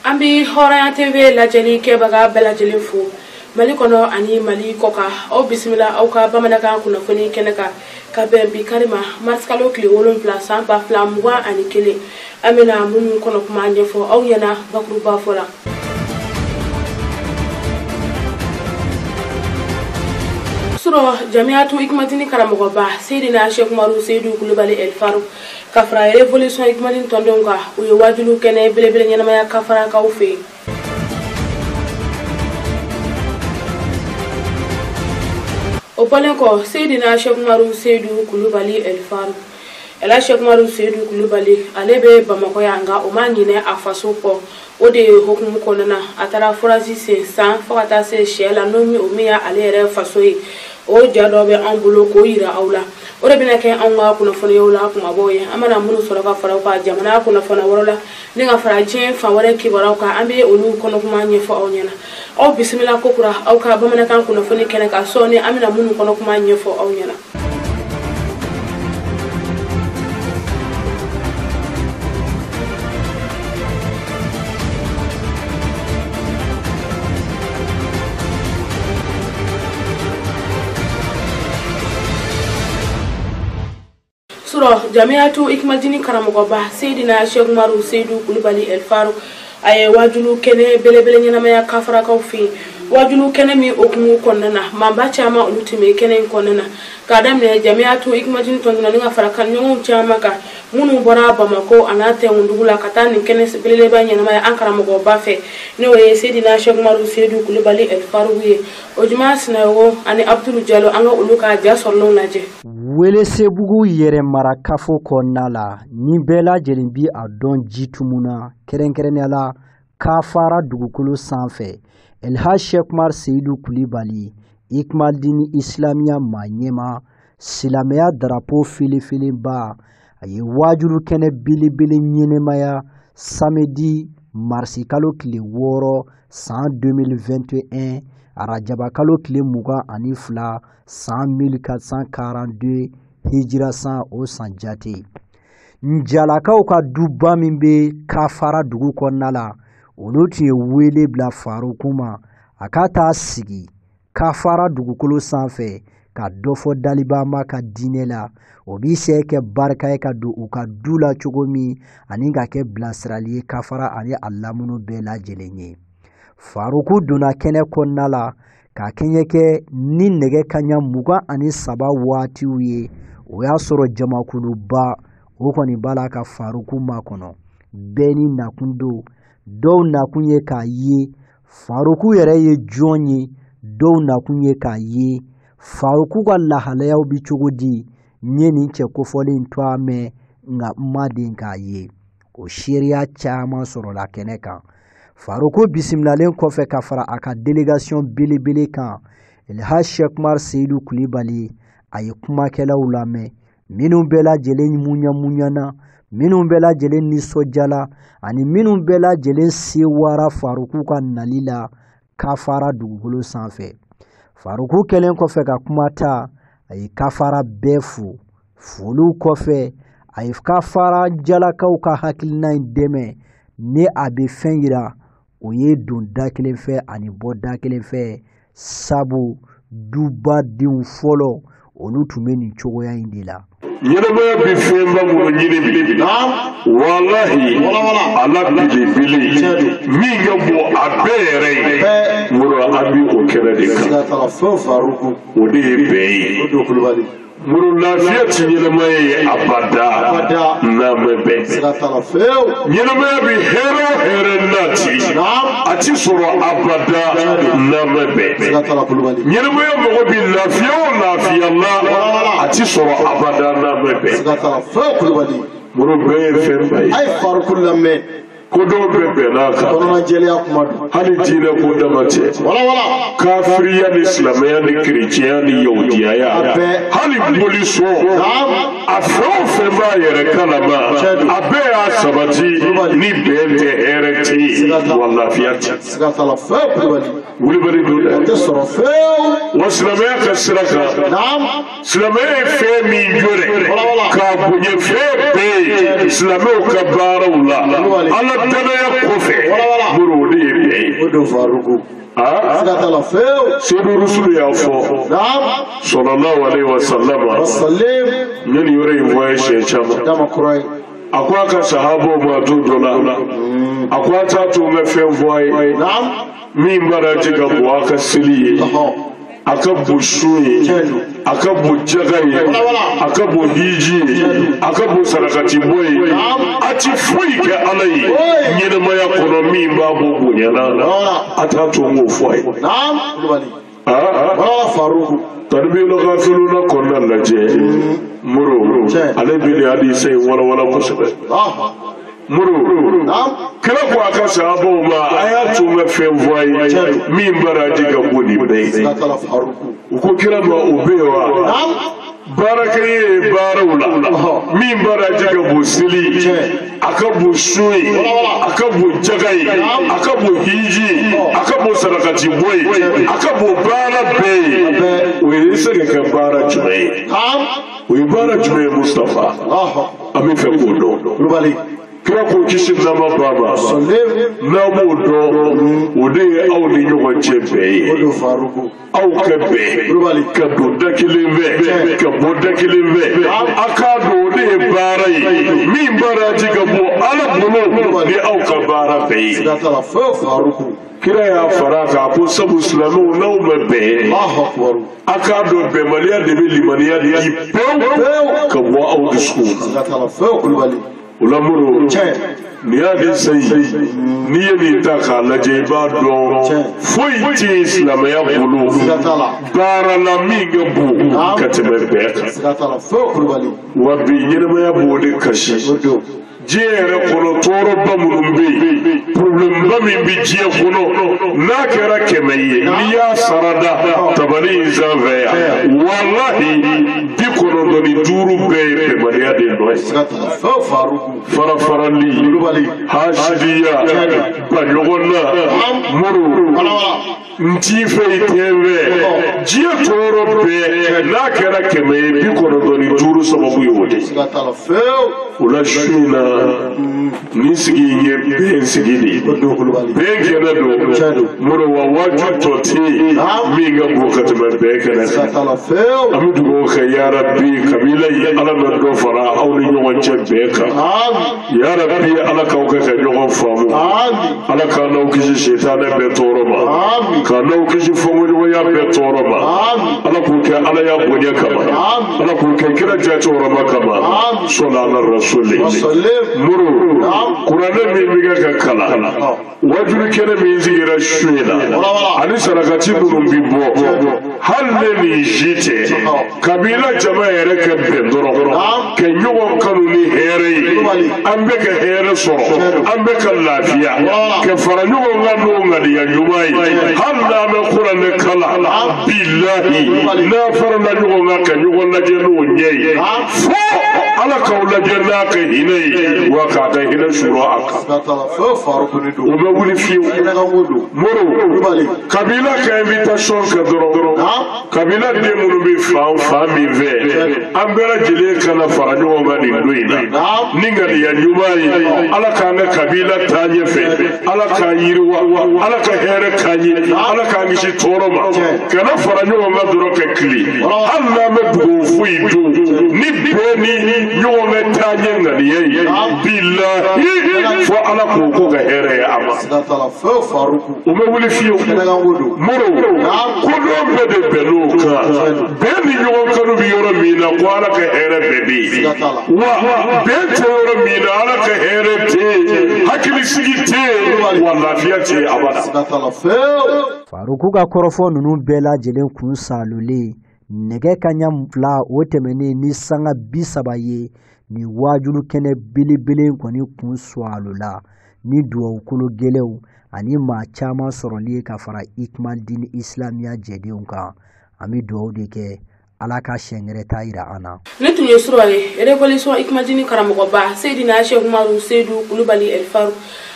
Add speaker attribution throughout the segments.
Speaker 1: Ambi Horonya TV la jeli ke baga bela jeli fu mali kono ani mali koka o bismillah au ka bamanaka kuna foni keneka ka bembi karima maskalo kli wolon place ba flamwa ani kele amina mun kono kuma nyefo au yana bakru ba fola suro jamiatu ikmatini karamogo ba sayidina Sheikh Umaru Seydou Kulubali El Farouk kafra revolution ikmatini tondonga uye wajulu kene belebele nyana maya kafara ka ufe opolenko sayidina Sheikh Umaru Seydou Kulubali El Farouk ela Sheikh Umaru Seydou Kulubali alebe Bamako yanga o manyine afaso ko ode hokumu konana atara FORAGE se san fakata se SIELA nomi o miya alere fasoyi o jado be an bolo ko yira awla o de bina ke an ga kuna fona yawla kuma boye amana munu soro ka fara ka jamana kuna fona worola ni ga fara je fa wore ki baraw ka ambe olu kono kuma nyefo awnyana o bismillah ko kura aw ka bamana kan kuna foni kene ka so ni amina munu kono kuma nyefo awnyana suro jamiatu ikmatini karamogo ba sayidina Sheikh Umaru Seydou Kulubali El Farouk aye wajulu kene belebele nyana maya kafara ka fi wajulu kene mi okumu konnana mamba chama olutime kene konnana kadamne jamiatu ikmatini tonduna nga faraka nyongu chama ka munu bora Bamako anate undugula katani kene belele ba nyana maya ankaramogo ba fe ne we sayidina Sheikh Umaru Seydou Kulubali El Farouk ye ojuma sinawo ani Abdul Jallo anga uluka jasorlo naje
Speaker 2: wele sebugu yere marakafo konala ni bela jelimbi adon jitumuna kerenkerenela kafara dugukulu sanfɛ elha Sheikh Umaru Seydou Kulubali ikmaldini islamia manyema silamaya drapo fili ba aye wajulu kene bilibili nyenemaya samedi marsi kalo kile woro san 2021 arajaba kalo kile muga ani fila san 1442 hijira san o san jate njalakaw ka duba min be kafara dugu konnala olu tun ye wele bila Farukuma akata sigi kafara dugukolo sanfɛ ka dofo dalibama ka dinɛ la o bi se kɛ barika ye ka do u ka du la cogo min ani ka kɛ bilasirali ye kafara ani alamunu bɛɛ lajɛlen ye Faruku donna kɛnɛ konnala ka kɛɲɛ kɛ ni nɛgɛ kaɲa 23 waatiw ye o y'a sɔrɔ jamakuluba o kɔni bala ka Faruku makɔnɔ bɛɛ ni nakun don dɔw nakun ye k'a ye Faruku yɛrɛ ye jɔn ye dɔw nakun ye k'a ye Faruku ka lahalayaw bi cogo di nye nin cɛ kofɔlen to a mɛn nka maden k'a ye o seereya caman sɔrɔla kɛnɛ kan Faruku bisimilalen kɔfɛ ka fara a ka délégation belebele kan elha Sheikh Umaru Seydou Kulubali a ye kumakɛlaw lamɛn minnu bɛɛ lajɛlen muɲamuɲana minnu bɛɛ lajɛlen nisɔndiyala ani minnu bɛɛ lajɛlen sewara Faruku ka nali la kafara dugukolo sanfɛ Faruku kɛlen kɔfɛ ka kuma ta a ye kafara bɛɛ fo foliw kɔfɛ a ye kafara jalakaw ka hakilina in dɛmɛ ne a bɛ fɛn yira o ye don da kelen fɛ ani bɔ da kelen fɛ sabu dubadenw fɔlɔ olu tun bɛ nin cogoya in de la
Speaker 3: ɲɛnɛmaya bɛ fɛnba minnu ɲini walahi ala belebele min ka bon a bɛɛ yɛrɛ ye muru a bɛ o kɛnɛ de kan o de ye bɛɛ ye muru lafiya ti ɲɛnɛmaya ye abada n'an bɛ ɲɛnɛmaya bɛ hɛrɛ o hɛrɛ nati a ti sɔrɔ abada n'an bɛ ɲɛnɛmaya mɔgɔ bɛ lafiya o lafiya la a ti sɔrɔ abada n'an bɛ muru bɛɛ ye fɛn ba ye a ye Faruku lamɛn ko dɔw bɛ bɛn'a kan hali diinɛ ko dama tɛ kafiriya ni silamɛya ni kerecɛnya ni yahudiyaya hali bolisɔn a fɛn o fɛn b'a yɛrɛ kalama a bɛɛ y'a sabati ni bɛn tɛ hɛrɛ tɛ fe walla fiyati wuli bari do waslama ka siraka slama fe min jore ka bunye fe be slama ka barawla ala tanaya kofe burudi be do faruku سيد الرسول يافو صلى الله عليه وسلم من يري ويشي شما أقوى كصحابه ما تدولا أقوى تاتو مفين فوي مين براجك أقوى كسلي akabu shuyi akabu jagaye akabu hiji akabu sarakati boy ati fuike alai nyina maya konomi babu bunyana atatu mu foi naam lubali wala faruku tarbiyul ghafiluna konna laje muru ale bi hadisi wala musabe muru kala ko aka sahabo ma ayatu mafen voy min baraji ga bodi be ko kira ma ubewa barakaye barawla min baraji ga busili akabu shuyi akabu jagai akabu hiji akabu sarakati boy akabu bara be we sege ka bara jume we bara jume mustafa ami fe ko do rubali kira ko kishin nama baba na mo do ode aw ni nyogo chebe odo faruku aw kebe ka do dakilimbe ka bo dakilimbe aka do de barai mi baraji ga bo ala bulo de aw ka bara be datala faruku kira ya faraka ko sabu islamu na umbe aka do be maliya de be limaniya di pew ka bo aw disku datala faruku ulamuru niyadi sai niyani ta kala je ba do foi ti islam ya bulu bara la minga bu katebe wa bi yirma ya bu de kashi jere kono toro bamurumbe problem bami bi je kono na kera kemeye niya sarada tabani zanve wallahi bi kono doni duru be mariya de no farali hashidiya banyogonna muru nti fe teve je toro be na kera kemeye bi kono doni duru sababu yote ula shuna nisigi ye ben sigidi ben kena do muro wa waju toti minga bukata man be kena amidu go ya rabbi kabila yi ala do fara awni nyo wance beka ya rabbi ala ka ka nyo famu ala ka no kiji shaytan be toroma ka no kiji fomu ya be toroma ala ku ka ala ya bonya kama ala ku ka kira ja toroma kama sallallahu rasul muru kurane mi ga kala wajuru kene mi zigira shwela ani sarakati bunum bibo halle ni jite kabila jama yere ke bendoro ke nyugo kanuni here ambe ke here soro ambe ka lafiya ke faranyugo ngano ngadi ya nyumai halla me kurane kala billahi na farana nyugo ngaka nyugo na jenu nyei ala kaula janna ka hinai wa ka ta hina shuru aka uba wuli fiu moro kabila ka invitation ka doro kabila de munu bi fa mi ve ambera jele kana faranyo ngadi ndoina ninga ya nyumai ala ka na kabila tanye fe ala ka yirwa ala ka here kanyi ala ka ngishi toroma kana faranyo ngadoro ka kli alla me bu fuidu ni beni nyume tanye ngadi ye billahi fo ala ko ga here ya ama ume wuli fiu moro ko do bede beluka beni nyugo kanu bi yoro mina ko ala ka here bebi wa bete yoro mina ala ka here te hakili sigite wala fiate abada
Speaker 2: faruku ga korofo nunu bela jelen kun salule nege kanyam fla wotemene ni sanga bisabaye ni wajulu kene bilibili koni kun swalula ni duwa kulu gelew ani ma chama soroli ka fara ikmal din islamiya jedeunka ami duwa de ke ala ka sɛngɛrɛ ta yira an na.
Speaker 1: Ne tun ye sura ye révolution ikmadini karamɔgɔba Seydina Cheikh Umaru Seydou Kulubali El Farouk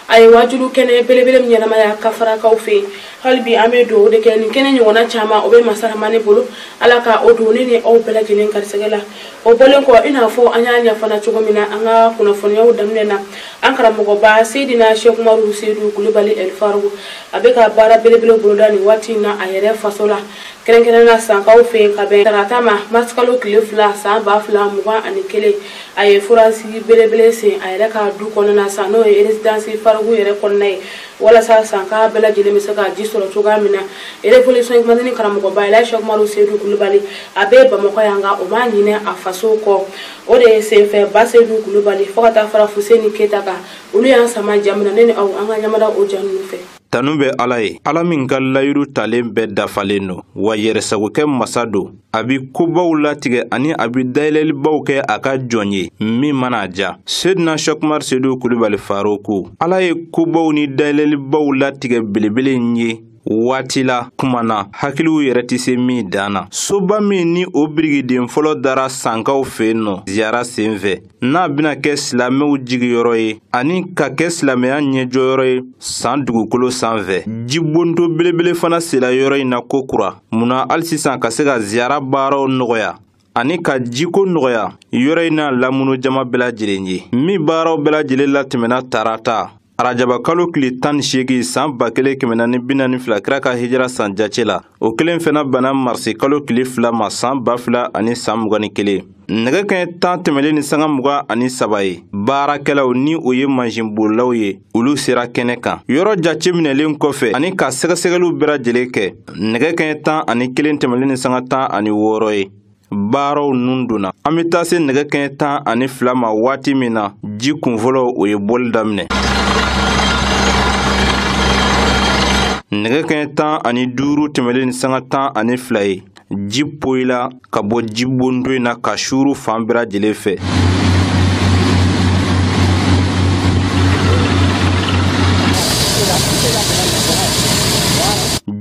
Speaker 1: a ye waajuru kɛnɛ belebele min ɲɛnamaya ka farakaw fɛ hali bi an bɛ dugawu de kɛ nin kɛnɛ ɲɔgɔnna caman o bɛ masaramani bolo ala ka o don ne ni aw bɛɛ lajɛlen garisɛgɛ la o bɔlen kɔ i n'a fɔ an y'a ɲɛfana cogo min na an ka kunnafoniyaw daminɛ na an karamɔgɔba Seydina Cheikh Umaru Seydou Kulubali El Farouk a bɛ ka baara belebele boloda nin waati in na a yɛrɛ faso la kɛrɛnkɛrɛnnenya sankaw fɛ ka bɛn tarata ma masikalo tile 2 san 2021 a ye furasigi belebele sen a yɛrɛ ka du kɔnɔna sa n'o ye résidence Farouk yɛrɛ kɔnɔna ye walasa sanka bɛɛ lajɛlen bɛ se ka ji sɔrɔ cogoya min na révolution ikmadini karamɔgɔba Cheikh Umaru Seydou Kulubali a bɛ Bamakɔ yan nka o ma ɲinɛ a faso kɔ o de ye senfɛ ba Seydou Kulubali fo ka taa fara Fuseni Keyita kan olu y'an sama jamana ne ni aw an ka ɲamada o ja ninnu fɛ.
Speaker 4: Tanu bɛ Ala ye, Ala min ka layiru talen bɛɛ dafalen no, wa yɛrɛsagokɛ masa don. A bi kobaw latigɛ ani a bi dayɛlɛlibaw kɛ a ka jɔn ye min mana ja. Seydina Cheikh Umaru Seydou Kulubali Farouku, Ala ye kobaw ni dayɛlɛlibaw latigɛ belebele ye. Waati la kumana hakiliw yɛrɛ tɛ se min dana soba min ni o birigiden fɔlɔ dara sankaw fɛ no ziyara senfɛ n'a bɛna kɛ silamɛw jigiyɔrɔ ye ani ka kɛ silamɛya ɲɛjɔyɔrɔ ye san dugukolo sanfɛ jibonto belebele fana sela yɔrɔ in na ko kura munna hali sisan ka se ka ziyara baaraw nɔgɔya ani ka jiko nɔgɔya yɔrɔ in na lamunu jama bɛɛ lajɛlen ye min baaraw bɛɛ lajɛlen latɛmɛna tarata Arajaba kalo tile 18 san 1442 kira ka hijira san jace la o kelen fana bana marsi kalo tile 2 ma san 2000 ani san 21 nɛgɛ kaɲɛ 10 tɛmɛlen ni sanga 23 ye baarakɛlaw ni o ye mansinbolilaw ye olu sera kɛnɛ kan yɔrɔ jace minɛlen kɔfɛ ani ka sɛgɛsɛgɛliw bɛɛ lajɛlen kɛ nɛgɛ kaɲɛ 11 tɛmɛlen ni sanga 16 ye baaraw nun donna an bɛ taa se nɛgɛ kaɲɛ 12 ma waati min na ji kunfɔlɔ o ye bɔli daminɛ nɛgɛ kaɲɛ 15 tɛmɛlen ni sanga 12 ye ji poyila ka bɔ jibondo in na ka shuru fan bɛɛ lajɛlen fɛ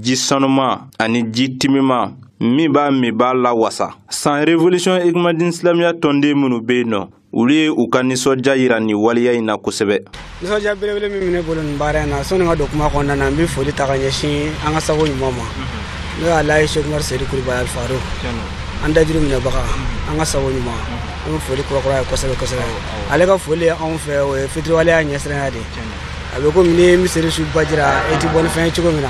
Speaker 4: ji sanuma ani ji timima min b'a la wasa san révolution ikmadini silamɛya tɔnden minnu bɛ yen nɔ olu ye u ka nisɔndiya yira nin waleya in na kosɛbɛ
Speaker 5: nisɔndiya belebele min ne bolo nin baara in na sɔnni ka don kuma kɔnɔna na n bɛ foli ta ka ɲɛsin an ka sago ɲuman ma n'o ye Cheikh Umaru Seydou Kulubali El Farouk an dajuru minɛbaga an ka sago ɲuman an bɛ foli kɔrɔkɔrɔ ye kosɛbɛ ale ka foli ye anw fɛ o ye fitiriwaleya ɲɛsiranya de a bɛ komi ni misiri su bajira e ti bɔ ni fɛn ye cogo min na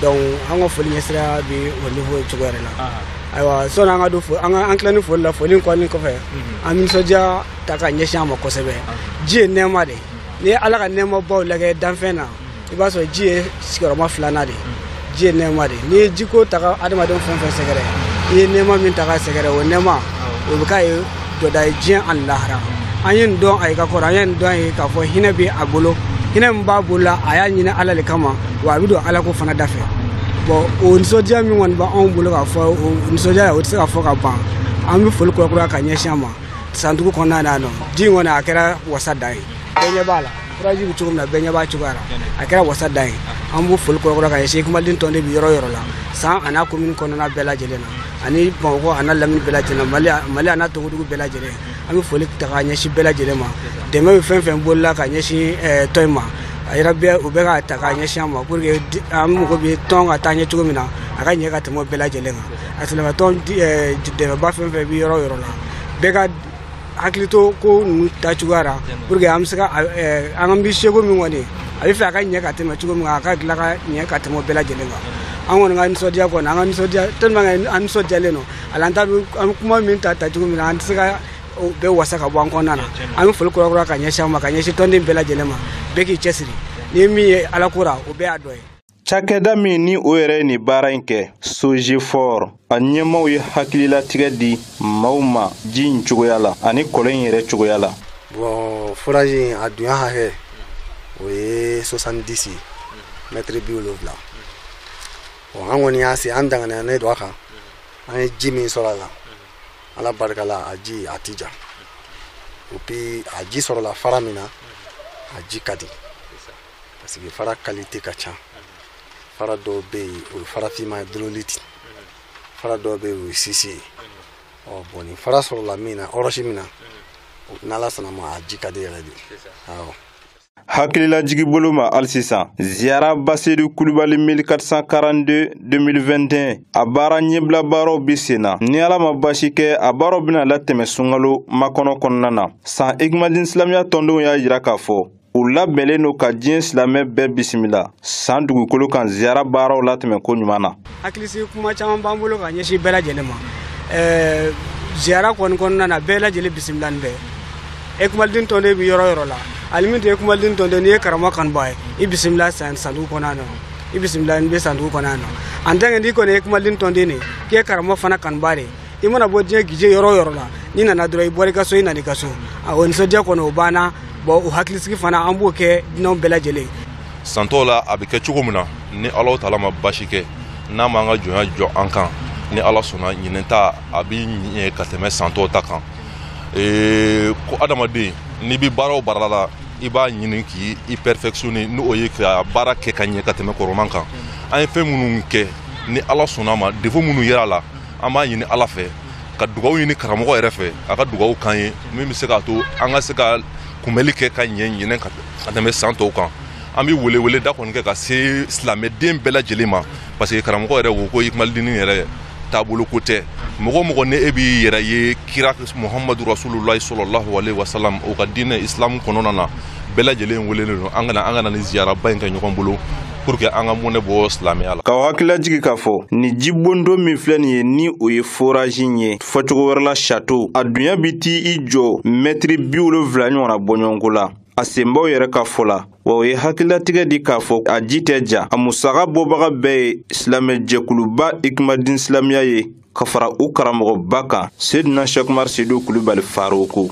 Speaker 5: donc an ka foli ɲɛsiranya bi o niveau cogo yɛrɛ la ayiwa sɔnni an ka don an tila ni foli la foli kɔni kɔfɛ an bɛ nisɔndiya ta ka ɲɛsin a ma kosɛbɛ ji ye nɛɛma de ni ye ala ka nɛɛmabaw lajɛ danfɛn na i b'a sɔrɔ ji ye sigiyɔrɔma 2nan de ji ye nɛɛma de ni ye jiko ta ka adamadenw fɛn fɛn sɛgɛrɛ i ye nɛɛma min ta ka sɛgɛrɛ o nɛɛma o bɛ k'a ye dɔda ye diɲɛ ani lahara an ye nin dɔn a ye ka kɔrɔ an ye nin dɔn a ye k'a fɔ hinɛ bɛ a bolo hinɛ min b'a bolo la a y'a ɲini ala de kama wa a bɛ don ala ko fana da fɛ bon o nisɔndiya min kɔni b'anw bolo k'a fɔ o nisɔndiya o tɛ se ka fɔ ka ban an bɛ foli kura ka ɲɛsin a ma sandugu kɔnɔna na nɔ ji kɔni a kɛra wasa dan ye bɛɛ ɲɛ b'a la FORAGE bɛ cogo min na bɛɛ ɲɛ b'a cogoya la a kɛra wasa dan ye an b'u foli kura ka ɲɛsin ikmadini tɔnden bi yɔrɔ yɔrɔ la san a n'a commune kɔnɔna bɛɛ lajɛlen na ani Bamakɔ a n'a lamini bɛɛ lajɛlen Mali a n'a Togodugu bɛɛ lajɛlen an bɛ foli ta ka ɲɛsin bɛɛ lajɛlen ma dɛmɛ bɛ fɛn fɛn bolila ka ɲɛsin tɔn in ma a yɛrɛ bɛɛ u bɛ ka ta ka ɲɛsin an ma pour que an mago bɛ tɔn ka taa ɲɛ cogo min na a ka ɲɛ ka tɛmɛ bɛɛ lajɛlen kan a silamɛtɔn dɛmɛba fɛn fɛn bɛ yɔrɔ yɔrɔ la bɛɛ ka hakili to ko ninnu ta cogoya la pour que an bɛ se ka an bɛ seko min kɔni a bɛ fɛ a ka ɲɛ ka tɛmɛ cogo min a ka tila ka ɲɛ ka tɛmɛ bɛɛ lajɛlen kan an kɔni ka nisɔndiya kɔni an ka nisɔndiya tellement an nisɔndiyalen don ala an t'a dɔn an bɛ kuma min ta cogo min na an tɛ se ka bɛɛ wasa ka bɔ an kɔnɔna na an bɛ foli kura ka ɲɛsin an ma ka ɲɛsin tɔnden bɛɛ lajɛlen ma bɛɛ k'i cɛsiri ni min ye ala ko ra o bɛɛ y'a dɔ ye
Speaker 4: cakɛda min ni o yɛrɛ ni baara in kɛ SOGEFOR a ɲɛmaw ye hakililatigɛ di maaw ma ji in cogoya la ani kɔlɔn in yɛrɛ cogoya la
Speaker 6: bon FORAGE a dunya hakɛ o ye 70 mètres 70 bon an kɔni y'a se an danganiya don a kan an ye ji min sɔrɔ a la ala barika la a ji a ti ja et puis a ji sɔrɔla fara min na a ji ka di parce que fara qualité ka ca fara dɔw bɛ yen o ye farafinma ye dololiti fara dɔw bɛ yen o ye sisi ye boni fara sɔrɔ la min na ɔrɔsi min na n'ala sɔnna ma a ji ka di yɛrɛ de awɔ.
Speaker 4: Hakilila jigi bolo ma hali sisan ziyara Basedu Kulubali 1442-2021 a baara ɲɛbila baaraw bi sen na ni ala ma basi kɛ a baaraw bɛna latɛmɛ sunkalo makɔnɔ kɔnɔna na san Ikumadin Silamɛya tɔndenw y'a jira k'a fɔ u labɛnlen don ka diɲɛ silamɛ bɛɛ bisimila san dugukolo kan ziyara baaraw latɛmɛ ko ɲuman na.
Speaker 5: Hakilisi kuma caman b'an bolo ka ɲɛsin bɛɛ lajɛlen ma ziyara kɔni kɔnɔna na bɛɛ lajɛlen bisimilani bɛ Ikumadin tɔnden bi yɔrɔ yɔrɔ la alimi te Ikumadin tɔnden ni ye karama kanba ye i bisimila sandugu kɔnɔ i bisimila ni bɛ sandugu kɔnɔ en tant que n'i kɔni ye Ikumadin tɔnden ne k'i ye karama fana kanba de i mana bɔ diɲɛ gije yɔrɔ yɔrɔ la ni nana dɔrɔn i bɔra i ka so i nana i ka so o nisɔndiya kɔni o banna bon o hakilisigi fana an b'o kɛ dunanw bɛɛ lajɛlen.
Speaker 7: Santɔ la a bɛ kɛ cogo min na ni Alahu Taala ma basi kɛ n'a ma an ka jɔnya jɔ an kan ni Ala sɔnna ɲinɛ ta a bɛ ɲɛ ka tɛmɛ santɔ ta kan. Ko adamaden n'i bɛ baara o baara la i b'a ɲini k'i perfectionner n'o ye ka baara kɛ ka ɲɛ ka tɛmɛ kɔrɔman kan an ye fɛn minnu kɛ ni Ala sɔnna ma défaut minnu yera la an b'a ɲini Ala fɛ ka dugawu ɲini karamɔgɔ yɛrɛ fɛ a ka dugawu k'an ye min bɛ se k'a to an ka se ka kunbɛli kɛ ka ɲɛ ka tɛmɛ san tɔw kan an bɛ wele da kɔni kɛ ka se silamɛden bɛɛ lajɛlen ma parce que karamɔgɔ yɛrɛ ko Ikumadin yɛrɛ taabolo ko tɛ mɔgɔ ni e b'i yɛrɛ ye kira Muhammadu Rasulullah sallallahu alaihi wasallam o ka diinɛ Islam kɔnɔna na bɛɛ lajɛlen welelen don an kana ni ziyaraba in kɛ ɲɔgɔn bolo pour que an ka mɔnɛ bɔ silamɛya la. K'aw hakilila jigi k'a fɔ ni jibondo min filɛ nin ye ni o ye FORAGE ye fɔcogo wɛrɛ la château a dunya bi t'i i jɔ mètre 70 ɲɔgɔnna bɔɲɔgɔnko la a senbaw yɛrɛ ka fɔ la wa o ye hakililatigɛ di k'a fɔ a ji tɛ ja a musaka bɔbaga bɛɛ ye silamɛjɛkuluba Ikumadin Silamɛya ye ka fara u karamɔgɔba kan Seydina Cheikh Oumar Seydou Kulubali Faroko.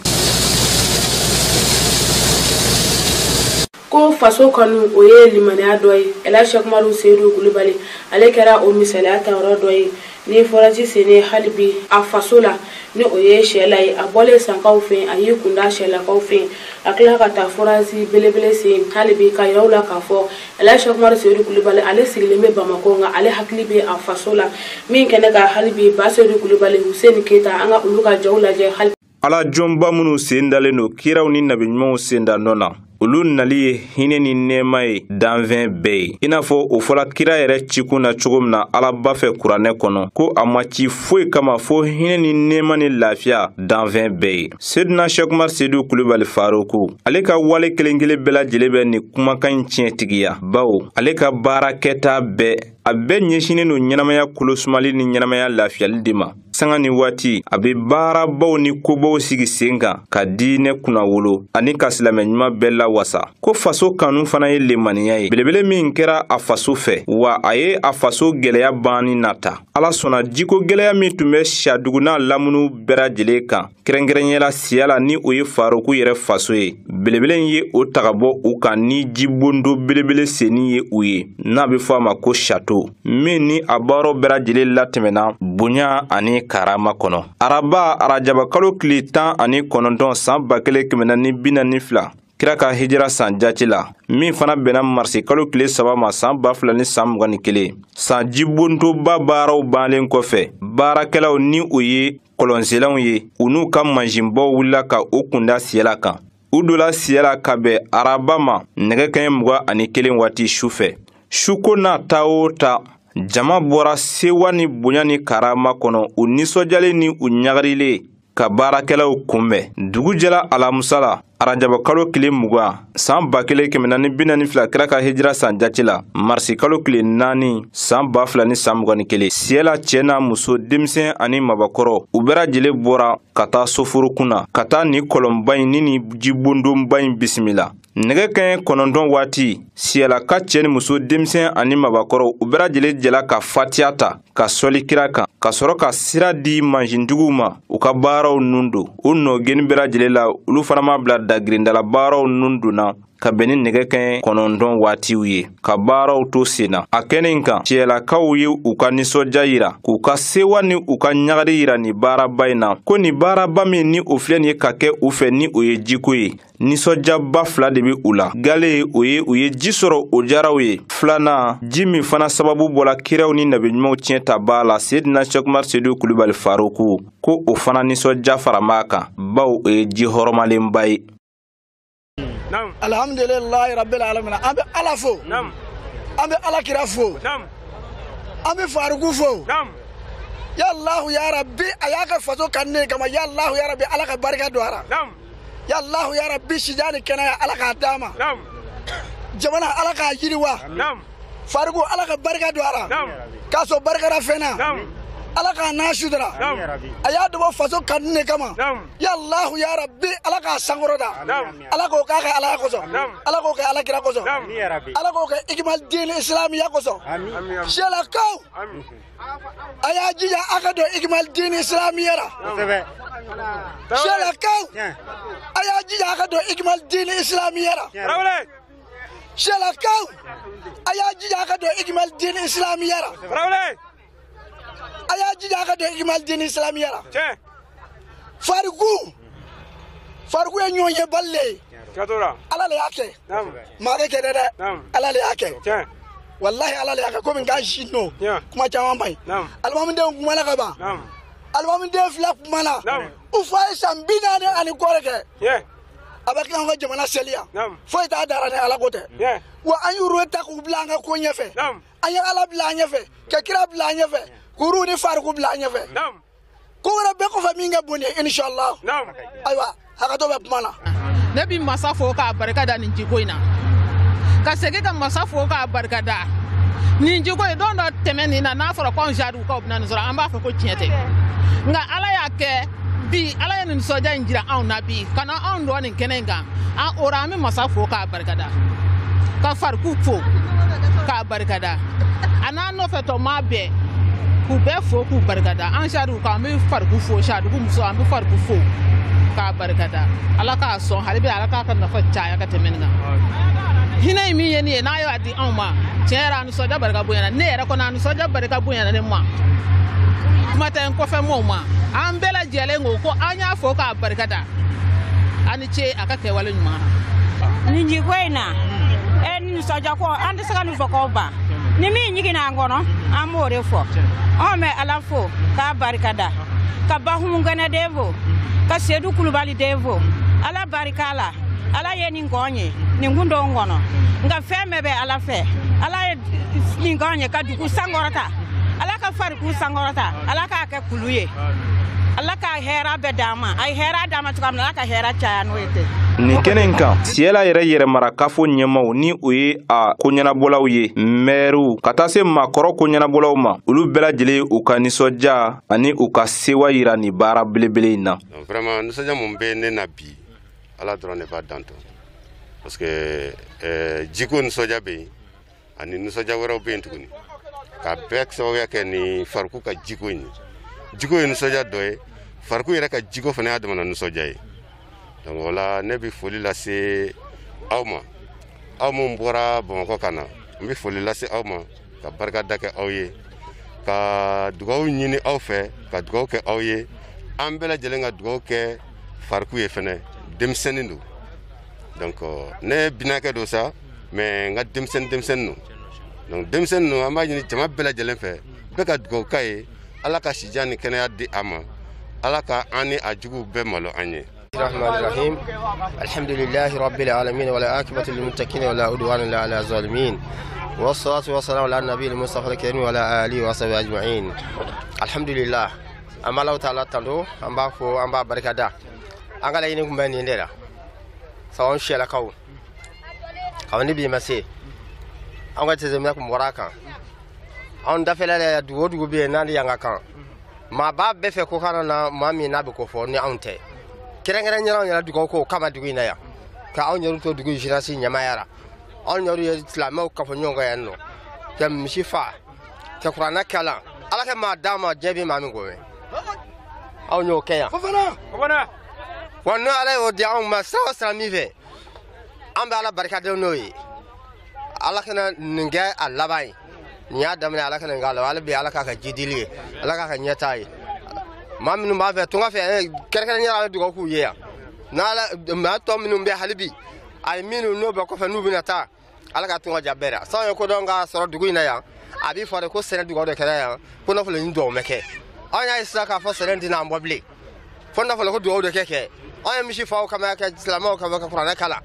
Speaker 1: Ko faso kanu o ye limaniya dɔ ye Ela Cheikh Oumar Seydou Kulubali ale kɛra o misaliya tayɔrɔ dɔ ye ni FORAGE sene hali bi a faso la ni o ye SIELA ye a bɔlen sankaw fɛ a y'i kunda SIELakaw fɛ a tila ka taa FORAGE belebele sen hali bi ka yiraw la k'a fɔ Ela Cheikh Oumar Seydou Kulubali ale sigilen bɛ Bamako nka ale hakili bɛ a faso la min kɛnɛ ka hali bi Basedu Kulubali Hussein Keita an ka olu ka jaw lajɛ hali
Speaker 4: ala jɔnba minnu sen dalen don kiraw ni nabiɲumanw sen da nɔ na olu nali ye hinɛ ni nɛɛma ye danfɛn bɛɛ ye i n'a fɔ o fɔla kira yɛrɛ cikun na cogo min na alaba fɛ kuranɛ kɔnɔ ko a ma ci foyi kama fo hinɛ ni nɛɛma ni lafiya danfɛn bɛɛ ye Seydina Cheikh Oumar Seydou Kulubali Faroko ale ka wale kelen kelen bɛɛ lajɛlen bɛ nin kumakan in tiɲɛtigiya bawo ale ka baara kɛta bɛɛ a bɛɛ ɲɛsinnen don ɲɛnamaya kolosumali ni ɲɛnamaya lafiyali de ma sanga ni waati a bɛ baarabaw ni kobaw sigi sen kan ka diinɛ kunnawolo ani ka silamɛ ɲuman bɛɛ lawasa ko faso kanu fana ye lemaniya ye belebele min kɛra a faso fɛ wa a ye a faso gɛlɛya banni nata ala sɔnna jiko gɛlɛya min tun bɛ siyadugu n'a lamunu bɛɛ lajɛlen kan kɛrɛnkɛrɛnyala SIELA ni o ye Faroku yɛrɛ faso ye belebele ye o taga bɔ u kan ni jibondo belebele senni ye u ye n'a bɛ fɔ a ma ko château min ni a baaraw bɛɛ lajɛlen latɛmɛna bonya ani karama kɔnɔ araba arajaba kalo tile 19 san 1442 kira ka hijira san jati la min fana bɛnna marisi kalo tile 3 ma san 2021 san jibontoba baaraw bannen kɔfɛ baarakɛlaw ni o ye kɔlɔnselanw ye u n'u ka mansinbaw wulila ka u kunda SIELA kan u dola SIELA ka bɛn araba ma nɛgɛ kanɲɛ 21 waati sufɛ suko n'a ta o ta jama bɔra sewa ni bonya ni karama kɔnɔ u nisɔndiyalen ni u ɲagarilen ka baarakɛlaw kunbɛn dugu jɛla alamusala arajaba kalo tile 20 san 1442 kira ka hijira san jati la marisi kalo tile 4 san 2021 SIELA cɛ n'a muso denmisɛn ani mabakɔrɔ u bɛɛ lajɛlen bɔra ka taa soforokun na ka taa ni kɔlɔnba in ni jibondonba in bisimila nɛgɛ kanɲɛ 9 waati SIELA ka cɛ ni muso denmisɛn ani mabakɔrɔ u bɛɛ lajɛlen jɛla ka fatiya ta ka sɔli kira kan ka sɔrɔ ka sira di mansintigiw ma u ka baaraw nun don u nɔgɛnni bɛɛ lajɛlen la olu fana ma bila dagirindala baaraw nun donna ka bɛn ni nɛgɛ kanɲɛ 9 waatiw ye ka baaraw to sen na a kɛnɛ kan SIELAkaw ye u ka nisɔndiya yira k'u ka sewa ni u ka ɲagari yira ni baaraba in na ko ni baaraba min ni o filɛ nin ye ka kɛ u fɛ ni o ye jiko ye nisɔndiyaba fila de bɛ u la gale u ye ji sɔrɔ o jaraw ye filanan ji min fana sababu bɔla kiraw ni nabiɲumanw tiɲɛ ta b'a la Seydina Cheikh Oumar Seydou Coulibaly Faroukou ko o fana nisɔndiya farama kan bawo o ye ji hɔrɔmalenba ye.
Speaker 5: Alhamdulillahi rabbil alamin an bɛ Ala fo an bɛ Ala kira fo an bɛ Faroukou fo ya Allah ya Rabbi a y'a ka faso kanne kama ya Allah ya Rabbi Ala ka barika don a la ya Allah ya Rabbi sijani kɛnɛya Ala k'a d'a ma jamana Ala k'a yiriwa Faroukou Ala ka barika don a la k'a sɔrɔ barikara fɛn na Ala k'a n'a sudara a y'a dabɔ faso kanne kama ya Allah ya Rabbi Ala k'a sankɔrɔta Ala k'o k'a kɛ Ala kosɔn Ala k'o kɛ Ala kira kosɔn Ala k'o kɛ ikmal diin islamiya kosɔn SIELAkaw a y'a jija a ka don ikmal diin islamiya la SIELAkaw a y'a jija a ka don ikmal diin islamiya la SIELAkaw a y'a jija a ka don ikmal diin islamiya la a y'a jija a ka don ikmal diin islamiya la Faroukou ye ɲɔgɔn ye bali le ye Ala le y'a kɛ maa kɛ dɛ Ala le y'a kɛ wallahi Ala le y'a kɛ komi k'an si nɔ kuma caman ba ye alimamidenw kumana ka ban alimamiden fila kumana u fa ye san 40 ani kɔ de kɛ a bɛ k'an ka jamana seliya foyi t'a dara ni Ala ko tɛ wa an y'u ta k'u bila an ka ko ɲɛfɛ an ye Ala bila an ɲɛfɛ ka kira bila an ɲɛfɛ k'u ni Faroukou bila an ɲɛfɛ ko wɛrɛ bɛɛ kɔfɛ min ka bon ye inshallah ayiwa hakɛto bɛ kuma na
Speaker 8: ne bi masa fo k'a barika da nin jiko in na ka segin ka masa fo k'a barika da nin jiko ye don dɔ tɛmɛ nin na n'a fɔra ko anw jariw kaw bɛna nin sɔrɔ an b'a fɔ ko tiɲɛ tɛ nka Ala y'a kɛ bi Ala ye nin nisɔndiya in jira anw na bi ka na anw dɔn nin kɛnɛ in kan an ora an bɛ masa fo k'a barika da ka Faroukou fo k'a barika da a n'a nɔfɛ tɔ maa bɛɛ k'u bɛɛ fo k'u barika da an jariw kan an bɛ Faroukou fo jariw muso an bɛ Faroukou fo k'a barika da Ala k'a sɔn hali bi Ala k'a ka nafa caya ka tɛmɛ nin kan hinɛ in min ye nin ye n'a y'a di anw ma tiɲɛ yɛrɛ a nisɔndiya barika bonyana ne yɛrɛ kɔni a nisɔndiya barika bonyana ne ma kuma tɛ n kɔfɛ mɔɔw ma an bɛɛ lajɛlen ko an y'a fo k'a barika da a ni ce a ka kɛwale ɲuman na
Speaker 9: nin jiko in na ni nisɔndiya ko an tɛ se ka nin fɔ k'aw ban ni min ɲiginna an kɔnɔ an b'o de fɔ anw bɛ Ala fo k'a barika da ka Bahumugɛnɛ den fo ka Seydou Coulibaly den fo Ala barika la Ala ye nin k'anw ye nin kun t'anw kɔnɔ nka fɛn bɛɛ bɛ Ala fɛ Ala ye nin k'anw ye ka dugu sankɔrɔta Ala ka Faroukou sankɔrɔta Ala k'a kɛ kulu ye Ala ka hɛrɛ bɛɛ d'an ma a ye hɛrɛ d'an ma cogoya min na Ala ka hɛrɛ caya n'o ye ten
Speaker 4: nin kɛnɛ in kan SIELA yɛrɛ yɛrɛmarakafo ɲɛmaw ni o ye a koɲɛnabɔlaw ye mɛriw ka taa se maakɔrɔ koɲɛnabɔlaw ma olu bɛɛ lajɛlen u ka nisɔndiya ani u ka sewa yira ni baara belebele in na
Speaker 10: vraiment nisɔndiya mun bɛ ne na bi Ala dɔrɔn de b'a dan tɔ parce que jiko nisɔndiya bɛ yen ani nisɔndiya wɛrɛw bɛ yen tuguni ka bɛɛ sababuya kɛ ni Faroukou ka jiko in ye jiko ye nisɔndiya dɔ ye Faroukou yɛrɛ ka jiko fana y'a damana nisɔndiya ye donc wala ne bɛ foli lase aw ma aw mun bɔra Bamakɔ ka na n bɛ foli lase aw ma ka barika da kɛ aw ye ka dugawu ɲini aw fɛ ka dugawu kɛ aw ye an bɛɛ lajɛlen ka dugawu kɛ Faroukou ye fɛnɛ denmisɛnnin don donc ne binakɛ don sa mais n ka denmisɛnnin don donc denmisɛnnin don an b'a ɲini jama bɛɛ lajɛlen fɛ bɛɛ ka dugawu k'a ye Ala ka sijan ni kɛnɛya di a ma Ala ka an ni a juguw bɛɛ malo an ye
Speaker 11: الرحمن الرحيم الحمد لله رب العالمين والعاقبة للمتقين ولا عدوان إلا على الظالمين والصلاة والسلام على النبي المصطفى الكريم وعلى آله وصحبه أجمعين الحمد لله أما الله تعالى تندو أما فو أما بركة أنا لا ينكم بني ندرا سواء SIELAkaw كوني بيمسي أنا تزمناكم وراكا أنا دفعنا لا دوغو بينا ليانغاكا ما باب بفكر كنا ما مينا بكوفو ني أنتي kerengere nyara nyara dugo ko kama dugo ina ya ka on yoru to dugo jinasi nyama yara on yoru islamo ka fo nyonga yanno kam shifa ka qur'ana kala ala ka madama jebi mami gowe on yo keya fofana wanno ala o dia on ma sawa salami ve an bɛ ala barikada n'o ye ala kana nin kɛ a laban ye nin y'a daminɛ ala kana nin k'a la ala bɛ ala k'a ka jidili ye ala k'a ka ɲɛtaa ye maa minnu b'a fɛ tunga fɛ kɛrɛnkɛrɛnnenya ala dugawu k'u ye yan n'ala maa tɔ minnu bɛ hali bi a ye minnu n'o bɛ kɔfɛ n'u bɛna taa ala ka tunga ja bɛɛ la san ye kodɔn ka sɔrɔ dugu in na yan a b'i fɔ de ko sɛnɛ dugawu de kɛra yan ko nafolo ni dugawu mɛ kɛ an y'a ye sisan k'a fɔ sɛnɛ tɛna an bɔ bilen fo nafolo ko dugawu de kɛ an ye misi faw kama kɛ silamɛw kama ka kuranɛ kala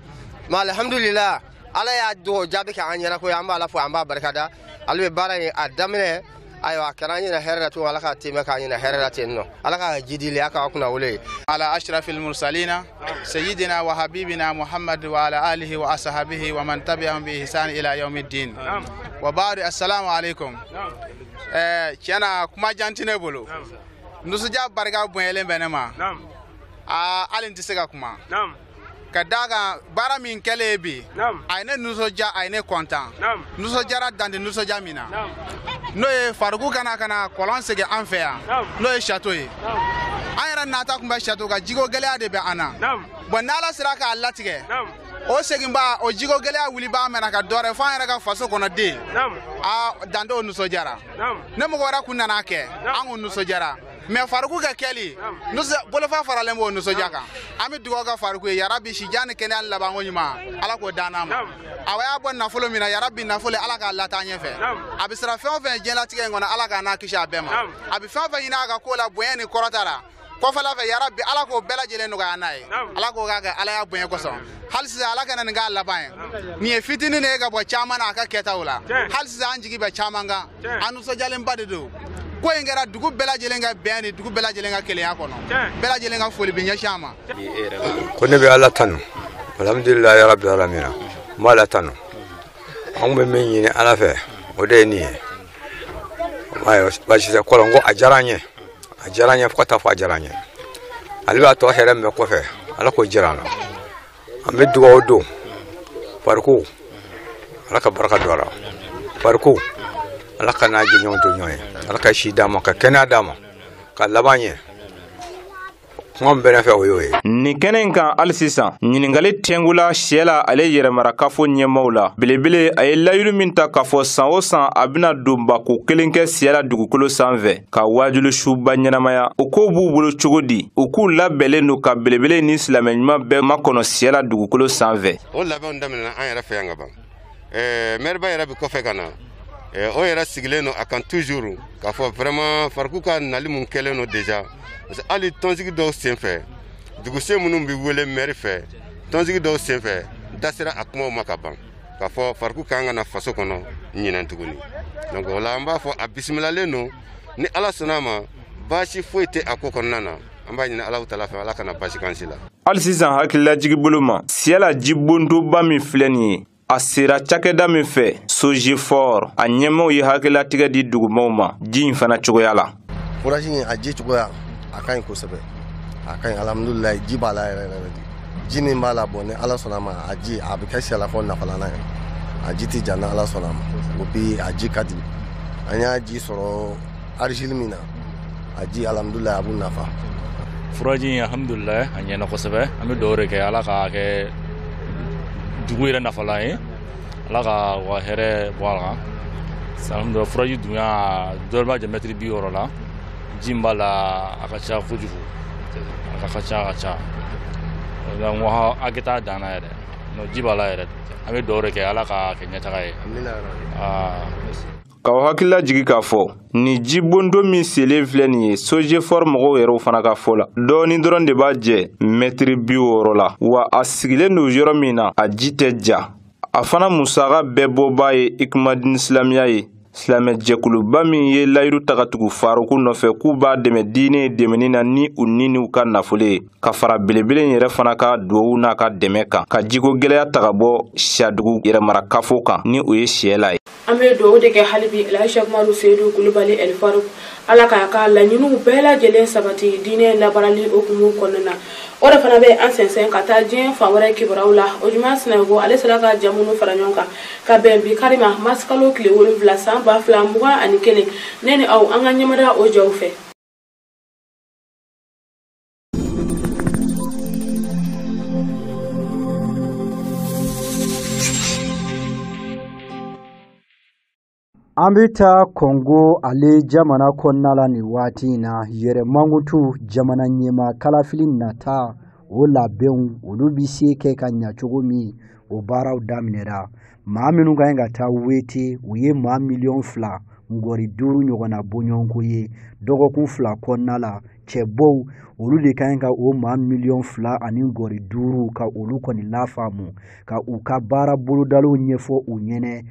Speaker 11: ma alhamdulillah ala y'a dugawu jaabi kɛ an ɲɛna ko an b'a la fo an b'a barikada ale bɛ baara in a daminɛ ayiwa a kɛra an ɲɛna hɛrɛ la tun ala ka tɛmɛ k'an ɲɛna hɛrɛ la ten nɔ ala ka jidili a ka kunna wele
Speaker 12: ala ashrafil mursalina sayyidina wa habibina muhammad wa ala alihi wa ashabihi wa man tabi'ahum bi ihsan ila yawmiddin wa ba'du assalamu alaikum tiɲɛna kuma janti ne bolo nusuja barika bonyelen bɛ ne ma hali n tɛ se ka kuma ka d'a kan baara min kɛlen bi a ye ne nisɔndiya a ye ne kɔntan nisɔndiyara dante nisɔndiya min na n'o ye farigu kana kɔlɔn segin an fɛ yan n'o ye château ye an yɛrɛ nata tun bɛ château kan jiko gɛlɛya de bɛ an na bon n'ala sera k'a latigɛ o seginba o jiko gɛlɛya wuli b'a mɛna ka dɔrɛ fo an yɛrɛ ka faso kɔnɔ den dante o nisɔndiyara ne mɔgɔ wɛrɛ kun nana kɛ an kun nisɔndiyara mais farigu ka kɛli bolofa faralen b'o nisɔndiya kan an bɛ dugawu ka farigu ye yarabi sijan ni kɛnɛya labanko ɲuman ala k'o d'an ma a y'a bɔ nafolo min na yarabi nafolo ala k'a lataa ɲɛfɛ a bɛ sira fɛn o fɛn diɲɛlatigɛ in kɔnɔ ala k'a n'a kisi a bɛɛ ma a bɛ fɛn o fɛn ɲini a ka ko la bonya ni kɔrɔta la kɔfɛla fɛ yarabi ala k'o bɛɛ lajɛlen nɔgɔya n'a ye ala k'o k'a kɛ ala y'a bonya kosɔn hali sisan ala kana nin k'a laban ye nin ye fitinin de ye ka bɔ caman na a ka kɛtaw la hali sisan an jigi bɛ caman kan an nisɔndiyalenba de don ko in kɛra dugu bɛɛ lajɛlen ka bɛn ni dugu bɛɛ lajɛlen ka kelenya kɔnɔ bɛɛ lajɛlen ka foli bɛ ɲɛsin an ma
Speaker 13: ko ne bɛ ala tanu alhamdulillah ya rabbil alamin n b'a ala tanu an bɛ min ɲini ala fɛ o de ye nin ye baasi tɛ kɔlɔn ko a diyara n ye fo ka taa fɔ a diyara n ye ale b'a tɔ hɛrɛ min bɛ kɔfɛ ala k'o jira an na an bɛ dugawu don fariko ala ka barika don a la fariko ala ka n'a jɛɲɔgɔn to ɲɔgɔn ye ala ka si d'a ma ka kɛnɛya d'a ma ka laban ɲɛ kuma min bɛ ne fɛ o y'o ye.
Speaker 4: Nin kɛnɛ in kan hali sisan ɲininkali tɛngula SIELA ale yɛrɛmarakafo ɲɛmaaw la belebele a ye layiru min ta k'a fɔ san o san a bɛna don bako kelen kɛ SIELA dugukolo sanfɛ ka wajulu suba ɲɛnamaya o ko b'u bolo cogo di u k'u labɛnlen don ka belebele ni silamɛ ɲuman bɛɛ makɔnɔ SIELA dugukolo sanfɛ.
Speaker 10: O labɛnw daminɛna an yɛrɛ fɛ yan ka ban maire yɛrɛ bɛ kɔfɛ ka na o yɛrɛ sigilen don a kan toujours k'a fɔ vraiment fariku ka nali mun kɛlen don déjà parce que hali tɔnsigi dɔw senfɛ dugusɛ minnu bɛ wele maire fɛ tɔnsigi dɔw senfɛ da sera a kumaw ma ka ban k'a fɔ fariku kan ka na faso kɔnɔ ɲinɛ tuguni donc o la an b'a fɔ a bisimilalen don ni ala sɔnna a ma baasi foyi tɛ a ko kɔnɔna na an b'a ɲini Alahu Taala fɛ ala kana baasi k'an si la.
Speaker 4: Hali sisan hakililajigi bolo ma SIELA jibondoba min filɛ nin ye a sera cakɛda min fɛ SOGEFOR a ɲɛmaaw ye hakilatigɛ di dugumaw ma ji in fana cogoya la.
Speaker 6: FORAGE in a ji cogoya a ka ɲi kosɛbɛ a ka ɲi alhamdulilayi ji b'a la yɛrɛ de ji min b'a la bɔn ni ala sɔnna ma a ji a bɛ kɛ SIELAfɛnw nafalan ye a ji tɛ jan ni ala sɔnna ma o bi a ji ka di an y'a ji sɔrɔ arizili min na a ji alhamdulilayi a b'u nafa.
Speaker 14: FORAGE in alhamdulilayi a ɲɛna kosɛbɛ an bɛ dugawu de kɛ ala k'a kɛ dugu yɛrɛ nafalan ye ala ka wa hɛrɛ bɔ a kan FORAGE dunya dɔrɔmɛ mɛtiri 60 la ji b'a la a ka ca kojugu a ka ca n ko hakɛ t'a dan na yɛrɛ ji b'a la yɛrɛ an bɛ dugawu de kɛ ala ka kɛ ɲɛtaga ye.
Speaker 4: K'aw hakilila jigi k'a fɔ ni jibondo min selen filɛ nin ye SOGEFOR mɔgɔw yɛrɛw fana ka fɔ la dɔɔni dɔrɔn de b'a jɛ mɛtiri 60 la wa a sigilen don yɔrɔ min na a ji tɛ ja a fana musaka bɛɛ bɔbaa ye ikumadini silamiya ye silamɛ jɛkuluba min ye layiru tagatugu faruku nɔfɛ k'u b'a dɛmɛ diinɛ dɛmɛni na ni u ni n'u ka nafolo ye ka fara belebele yɛrɛ fana ka duwawu n'a ka dɛmɛ kan ka jiko gɛlɛya taga bɔ Siadugu yɛrɛmarakafo kan ni o ye SIELA ye.
Speaker 1: An bɛ duwawu de kɛ hali bi Elhaji Umaru Seydou Kulubali El Farouk ala k'a ka laɲiniw bɛɛ lajɛlen sabati diinɛ labarali okumu kɔnɔna na o de fana bɛ an sɛnsɛn ka taa diɲɛ fan wɛrɛ kibaruyaw la o juma sinago ale sera ka jamunu fara ɲɔgɔn kan ka bɛn bi karima masikalo tile 7 san 2021 ne ni aw an ka ɲɛmada o jaw fɛ.
Speaker 2: Ambita Kongo ale jamana konnala ni wati na yere mangutu jamana nyema kalafili nata o labɛnw olu bi se kɛ ka ɲa cogo min o baaraw daminɛra maa minnu ka ɲi ka taa wete u ye maa miliyɔn 2 ngɔri 5 ɲɔgɔnna bɔɲɔgɔnko ye dɔgɔkun 2 kɔnɔna la cɛbɔw olu de ka ɲi ka o maa miliyɔn 2 ani ngɔri 5 ka olu kɔni lafaamu ka u ka baara bolodaliw ɲɛfɔ u ɲɛnɛ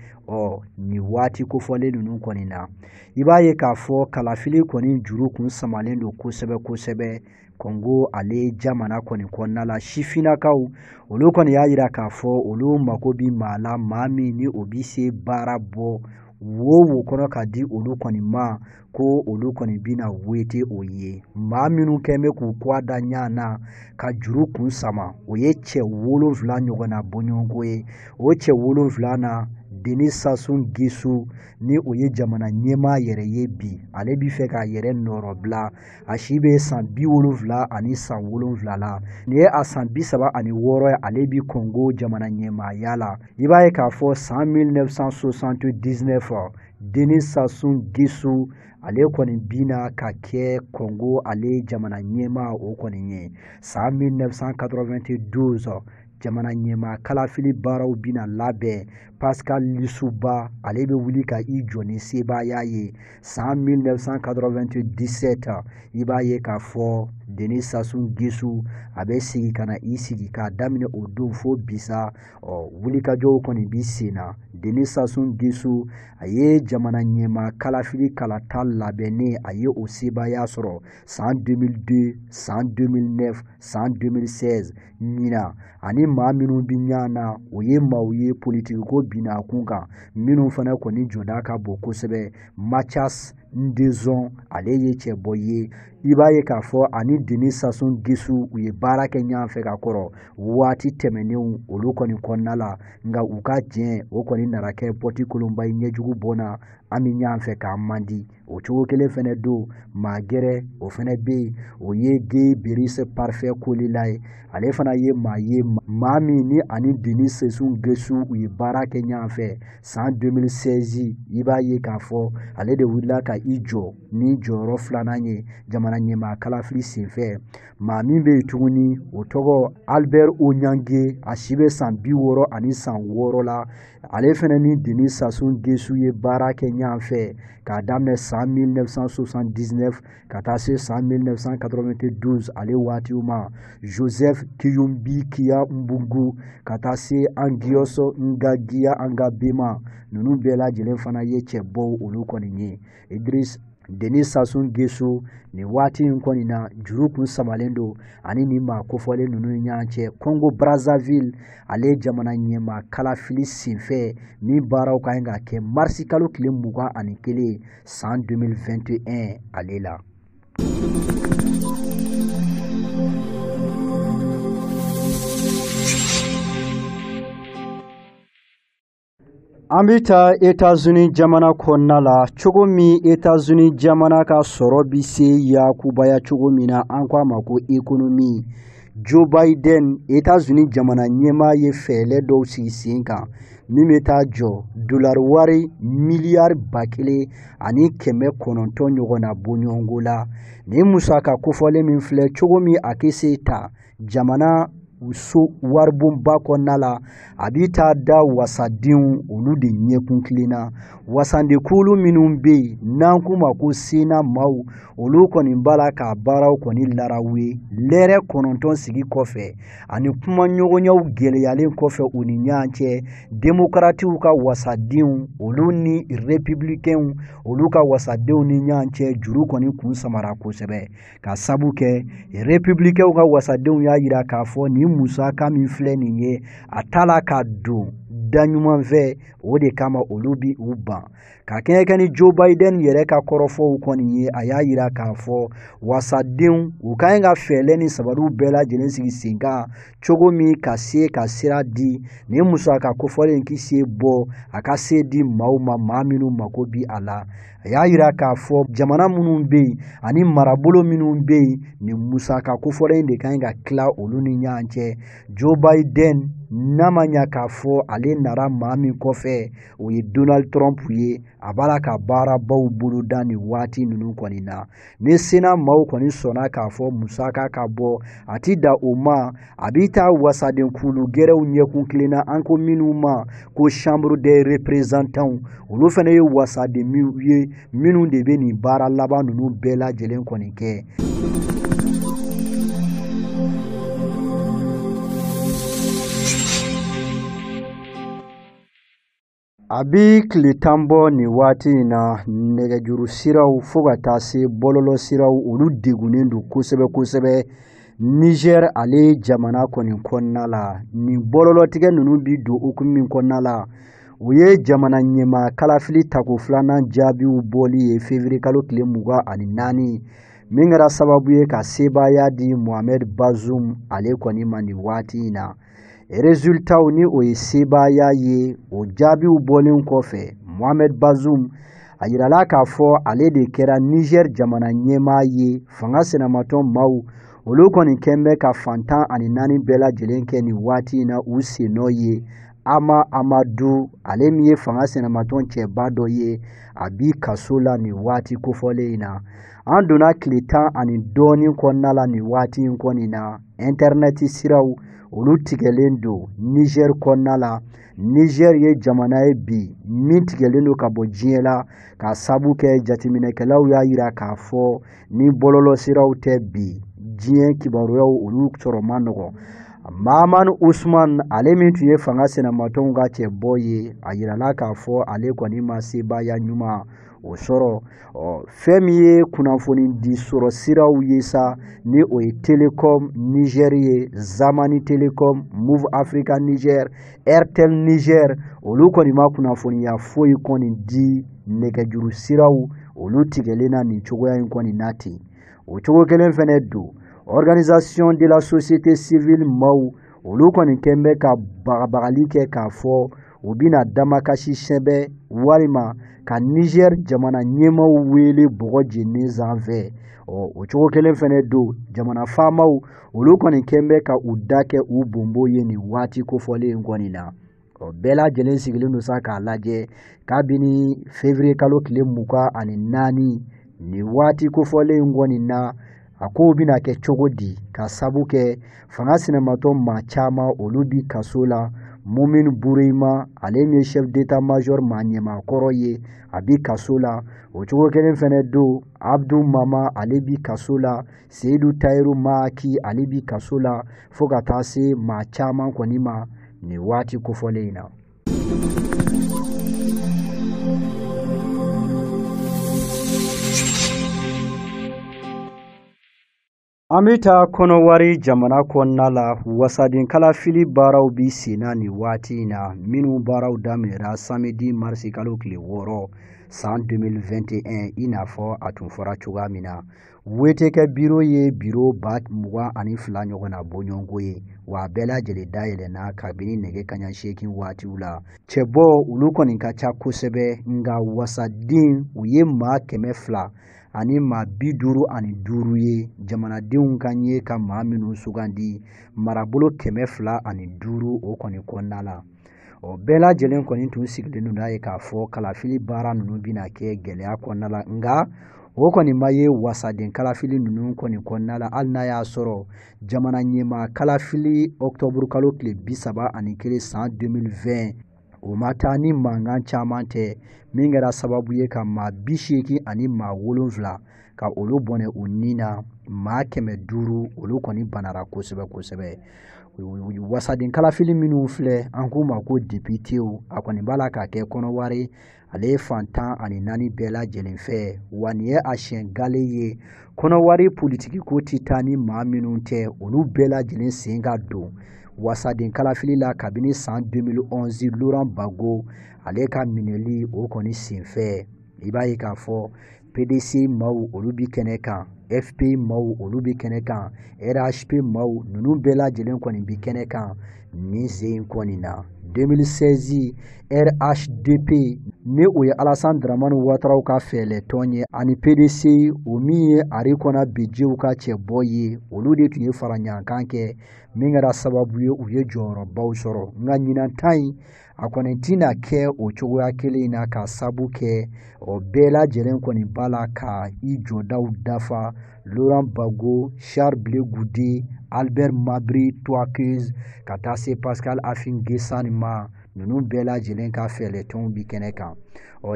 Speaker 2: ni waati kofɔlen ninnu kɔni na i b'a ye k'a fɔ kalafili kɔni juru kun samalen don kosɛbɛ kosɛbɛ Kongo ale jamana kɔni kɔnɔna la sifinakaw olu kɔni y'a yira k'a fɔ olu mako bi maa la maa min ni o bi se baara bɔ wo kɔnɔ ka di olu kɔni ma ko olu kɔni bina wete o ye maa minnu kɛn bɛ k'u kɔ da ɲa na ka juru kun sama o ye cɛ 7 ɲɔgɔnna bɔɲɔgɔnko ye o cɛ 7 na Denis Sassou Nguesso ni o ye jamana ɲɛmaa yɛrɛ ye bi ale bi fɛ k'a yɛrɛ nɔrɔ bila a si bɛ san 70 ani san 7 la ni ye a san 36 ye ale bi Kongo jamana ɲɛmaaya la i b'a ye k'a fɔ san 1979 Denis Sassou Nguesso ale kɔni bina ka kɛ Kongo ale jamana ɲɛmaa o kɔni ye san 1992 jamana ɲɛmaa kalafili baaraw bina labɛn Pascal Lissouba ale bɛ wuli ka i jɔ ni sebaaya ye san 1997 i b'a ye k'a fɔ Denis Sassou Nguesso a bɛ sigi ka na i sigi k'a daminɛ o don fo bisa wulikajɔw kɔni bi sen na Denis Sassou Nguesso a ye jamana ɲɛmaa kalafili kalata labɛnnen a ye o sebaaya sɔrɔ san 2002 san 2009 san 2016 ɲina ani maa minnu bi ɲa na o ye maaw ye politikiko bina kun kan minnu fana kɔni jɔda ka bon kosɛbɛ Mathias Ndezon ale ye cɛbɔ ye i b'a ye k'a fɔ ani Denis Sassou Nguesso u ye baara kɛ ɲɔgɔn fɛ ka kɔrɔ waati tɛmɛnenw olu kɔni kɔnɔna la nka u ka jɛn o kɔni nana kɛ pɔti kolonba ye ɲɛjugu bɔnna an bɛ ɲɔgɔn fɛ k'an man di o cogo kelen fana don maa gɛrɛ o fana bɛ yen o ye Guy Brice Parfait Kolela ye ale fana ye maa ye maa min ni ani Denis Sassou Nguesso u ye baara kɛ ɲɔgɔn fɛ san 2016 i b'a ye k'a fɔ ale de wulila ka i jɔ ni jɔyɔrɔ 2nan ye jamana ɲɛmaa kalafili senfɛ maa min bɛ yen tuguni o tɔgɔ Albert Onyange a si bɛ san 60 ani san 6 la ale fana ni Denis Sassou Nguesso ye baara kɛ ɲɔgɔn fɛ k'a daminɛ san 1979 ka taa se san 1992 ale waatiw ma Joseph Kiyumbi Kia Mbungu ka taa se Angioso Ngagia Angabema ninnu bɛɛ lajɛlen fana ye cɛbɔw olu kɔni ye Denis Sassou Nguesso ni waati in kɔni na juru kun samalen don ani ni maa kofɔlen ninnu ni ɲɔgɔn cɛ Congo Brazzaville ale jamana ɲɛmaa kalafili senfɛ min baaraw ka ɲi ka kɛ marisi kalo tile 21 san 2021 ale la. An bɛ taa États-Unis jamana kɔnɔna la cogo min États-Unis jamana ka sɔrɔ bi se yakubaya cogo min na an ko a ma ko économie Joe Biden États-Unis jamana ɲɛmaa ye fɛɛrɛ dɔw sigi sen kan min bɛ taa jɔ dolari wari miliyari 1,900 ɲɔgɔnna bɔɲɔgɔnko la ni musaka kofɔlen min filɛ cogo min a kɛ se ta jamana so waribonba kɔnɔna la a bɛ taa da wasadenw olu de ɲɛkun kilenna wasandekulu minnu bɛ yen n'an k'u ma ko sena maaw olu kɔni b'a la k'a baaraw kɔni laraw ye lɛrɛ 9 sigi kɔfɛ ani kuma ɲɔgɔnyaw gɛlɛyalen kɔfɛ u ni ɲɔgɔn cɛ démocratiw ka wasadenw olu ni républicains olu ka wasadenw ni ɲɔgɔn cɛ juru kɔni kun samara kosɛbɛ ka sabu kɛ républicains ka wasadenw y'a yira k'a fɔ ni musaka min filɛ nin ye a tala ka don da ɲuman fɛ o de kama olu bi u ban ka kɛɲɛ ni Joe Biden yɛrɛ ka kɔrɔfɔw kɔni ye a y'a yira k'a fɔ wasadenw u ka ɲi ka fɛɛrɛ ni sabaliw bɛɛ lajɛlen sigi sen kan cogo min ka se ka sira di ni musaka kofɔlen k'i se bɔ a ka se di maaw ma maa minnu mako bi a la a y'a yira k'a fɔ jamana minnu bɛ yen ani marabolo minnu bɛ yen ni musaka kofɔlen de ka ɲi ka tila olu ni ɲɔgɔn cɛ Joe Biden namanya k'a fɔ ale nara maa min kɔfɛ o ye Donald Trump ye a b'a la ka baarabaw boloda nin waati ninnu kɔni na ni sena maaw kɔni sɔnna k'a fɔ musaka ka bɔ a ti da o ma a b'i taa wasaden kulu gɛrɛw ɲɛkun kilenna an ko minnu ma ko chambre des représentants olu fana ye wasaden ye minnu de bɛ nin baara laban ninnu bɛɛ lajɛlen kɔni kɛ. A bi tile 10 bɔ nin waati in na nɛgɛjuru siraw fo ka taa se bɔlɔlɔ siraw olu degunnen don kosɛbɛ Niger ale jamana kɔni kɔnɔna la nin bɔlɔlɔtigɛ ninnu bi don hukumu min kɔnɔna la o ye jamana ɲɛma kalafili tako filanan jaabiw bɔli ye février kalo tile 24 min kɛra sababu ye ka sebaaya di Mohamed Bazoum ale kɔni ma nin waati in na. Résultat ni o ye sebaaya ye o jaabiw bɔlen kɔfɛ Mohamed Bazoum a yirala k'a fɔ ale de kɛra Niger jamana ɲɛmaa ye fanga senamatɔn maaw olu kɔni kɛn bɛ ka fantan ani 4 bɛɛ lajɛlen kɛ nin waati in na u sennɔ ye Ama Amadou ale min ye fanga senamatɔn cɛba dɔ ye a bi kaso la nin waati kofɔlen in na an donna tile 10 ani dɔɔnin kɔnɔna la nin waati in kɔni na internet siraw olu tigɛlen don Niger kɔnɔna la Niger ye jamana ye bi min tigɛlen don ka bɔ diɲɛ la ka sabu kɛ jateminɛkɛlaw y'a yira k'a fɔ ni bɔlɔlɔ siraw tɛ bi diɲɛ kibaruyaw olu sɔrɔ man nɔgɔ. Mahaman Usman ale min tun ye fanga senamatɔnw ka cɛbɔ ye a yirala k'a fɔ ale kɔni ma sebaaya ɲuman o sɔrɔ fɛn min ye kunnafoni di sɔrɔ siraw ye sa ni o ye Telecom Niger ye Zamani Telecom Move Africa Niger Airtel Niger olu kɔni ma kunnafoniya foyi kɔni di nɛgɛjuru siraw olu tigɛlen na nin cogoya in kɔni na ten o cogo kelen fɛnɛ don Organisation de la société civile maaw olu kɔni kɛn bɛ ka bagabagali kɛ k'a fɔ u bɛna damakasi sɛbɛ walima ka Niger jamana ɲɛmaw wele bɔgɔ jeninen sanfɛ o cogo kelen fɛnɛ don jamana faamaw olu kɔni kɛn bɛ ka u da kɛ u bonbo ye nin waati kofɔlen kɔni na bɛɛ lajɛlen sigilen don sa k'a lajɛ kabini février kalo tile 24 nin waati kofɔlen kɔni na a ko bɛna kɛ cogo di ka sabu kɛ fanga senamatɔn maa caman olu bi kaso la Mumin Burema ale min ye chef d'état major maa ɲɛmakɔrɔ ye a bi kaso la o cogo kelen fɛnɛ don Abdou Mama ale bi kaso la Seydou Tayiru Maki ale bi kaso la fo ka taa se maa caman kɔni ma nin waati kofɔlen in na. An bɛ taa kɔnɔwari jamana kɔnɔna la wasaden kalafili baaraw bi senna nin waati in na minnu baaraw daminɛra samedi marisi kalo tile 6 san 2021 i n'a fɔ a tun fɔra cogoya min na wetekɛ biro ye biro 22 ɲɔgɔn na bɔɲɔgɔnko ye wa a bɛɛ lajɛlen dayɛlɛnna kabini nɛgɛ kaɲa 8 waatiw la cɛbɔ olu kɔni ka ca kosɛbɛ nka wasaden u ye maa 200 ani maa 55 ye jamanadenw kan ye ka maa minnu sugandi marabolo 205 o kɔni kɔnɔna la bɛɛ lajɛlen kɔni tun sigilen don n'a ye k'a fɔ kalafili baara ninnu bɛna kɛ gɛlɛya kɔnɔna la nka o kɔni ma ye wasaden kalafili ninnu kɔni kɔnɔna la hali n'a y'a sɔrɔ jamana ɲɛma kalafili octobre kalo tile 31 san 2020 o ma taa ni mankan caman tɛ min kɛra sababu ye ka maa 80 ani maa 7 ka olu bɔnɛ u ni na maa 500 olu kɔni banara kosɛbɛ wasaden kalafili minnu filɛ an k'u ma ko députéw a kɔni b'a la k'a kɛ kɔnɔwari ale ye fantan ani 4 bɛɛ lajɛlen fɛ wa nin ye a siɲɛ gale ye kɔnɔwari politiki ko ti taa ni maa minnu tɛ olu bɛɛ lajɛlen sen ka don wasaden kalafili la kabini san 2011 Laurent Gbagbo ale ka minɛli o kɔni senfɛ i b'a ye k'a fɔ PDC maaw olu bi kɛnɛ kan, FP maaw olu bi kɛnɛ kan, RHP maaw ninnu bɛɛ lajɛlen kɔni bi kɛnɛ kan nin sen in kɔni na. 2016 RHDP ni o ye Alassane Dramane Ouattara ka fɛɛlɛtɔn ye ani PDC o min ye Arikona Bejew ka cɛbɔ ye olu de tun ye fara ɲɔgɔnkan kɛ min kɛra sababu ye u ye jɔyɔrɔbaw sɔrɔ nka ɲinan in a kɔni tɛna kɛ o cogoya kelen na ka sabu kɛ o bɛɛ lajɛlen kɔni b'a la ka I jɔdaw dafa. Laurent Gbagbo, Charles Blé Goudé, Albert Mabry Touakeuse ka taa se Pascal Afin Guessane ma ninnu bɛɛ lajɛlen ka fɛɛlɛtɔnw bi kɛnɛ kan.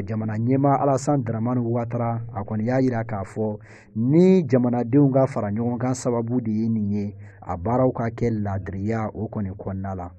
Speaker 2: Jamana ɲɛmaa Alassane Dramane Ouattara a kɔni y'a yira k'a fɔ ni jamanadenw ka fara ɲɔgɔn kan sababu de ye nin ye a baaraw ka kɛ ladiriya o kɔni kɔnɔna la.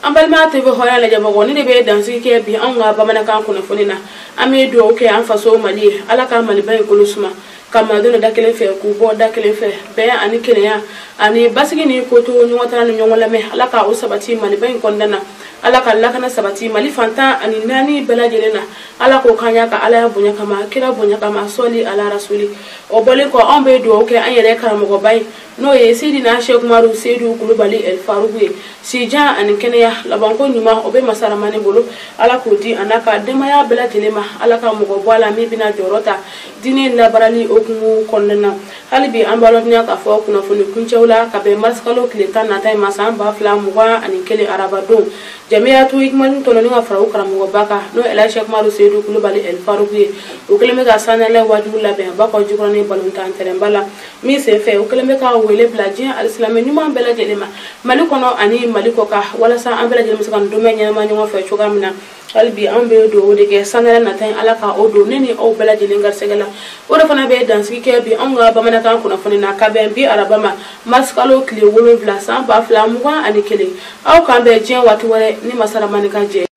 Speaker 1: An balima TV Horonya lajɛbagaw, ni de bɛ dansigi kɛ bi anw ka bamanankan kunnafoni na. An bɛ dugawu kɛ an faso Mali ye, Ala ka Maliba in kolo suma, ka malidenw da kelen fɛ k'u bɔ da kelen fɛ, bɛn ani kelenya ani basigi ni ko to ɲɔgɔn tana ni ɲɔgɔn lamɛn. Ala ka o sabati Maliba in kɔnɔna na, Ala ka lakana sabati Mali fantan ani naani bɛɛ lajɛlen na. Ala k'o kan ya ka Ala ya bonya kama, kira bonya kama, sɔli ala rasuli. O bɔlen kɔ anw bɛ dugawu kɛ an yɛrɛ karamɔgɔba in n'o ye Seydina Sheikh Umaru Seydou Kulubali El Farouku ye. Sijan ani kɛnɛya labanko ɲuman o bɛ masaramani bolo. Ala k'o di a n'a ka denbaya bɛɛ lajɛlen ma. Ala ka mɔgɔ bɔ a la min bɛna jɔyɔrɔ ta diinɛ labarali okumu kɔnɔna na. Hali bi an b'a lɔnya k'a fɔ kunnafoni kuncɛw la ka bɛn mars kalo tile 10 nata in ma san 2021 arabadon. Jamiyatu Hikmatu tɔnɔni ka fara u karamɔgɔba kan n'o ye Sheikh Umaru Seydou Kulubali El Farouku ye. O kɛlen bɛ ka sanɛlɛ wajibu labɛn ba kɔ jikɔrɔni balontan tɛrɛnba la min senfɛ o kɛlen bɛ ka wele bila diɲɛ alisilame ɲuman bɛɛ lajɛlen ma Mali kɔnɔ ani Mali kɔ kan walasa an bɛɛ lajɛlen bɛ se ka dɛmɛ ɲɛnama ɲɔgɔn fɛ cogoya min na. Hali bi an bɛ dugawu de kɛ sanɛlɛ nata in Ala ka o don ne ni aw bɛɛ lajɛlen garisɛgɛ la. O de fana bɛ dansigi kɛ bi anw ka bamanankan kunnafoni na ka bɛn bi araba ma mars kalo tile 7 san 2021 aw kan bɛn diɲɛ waati wɛrɛ ni masaramani ka jɛ.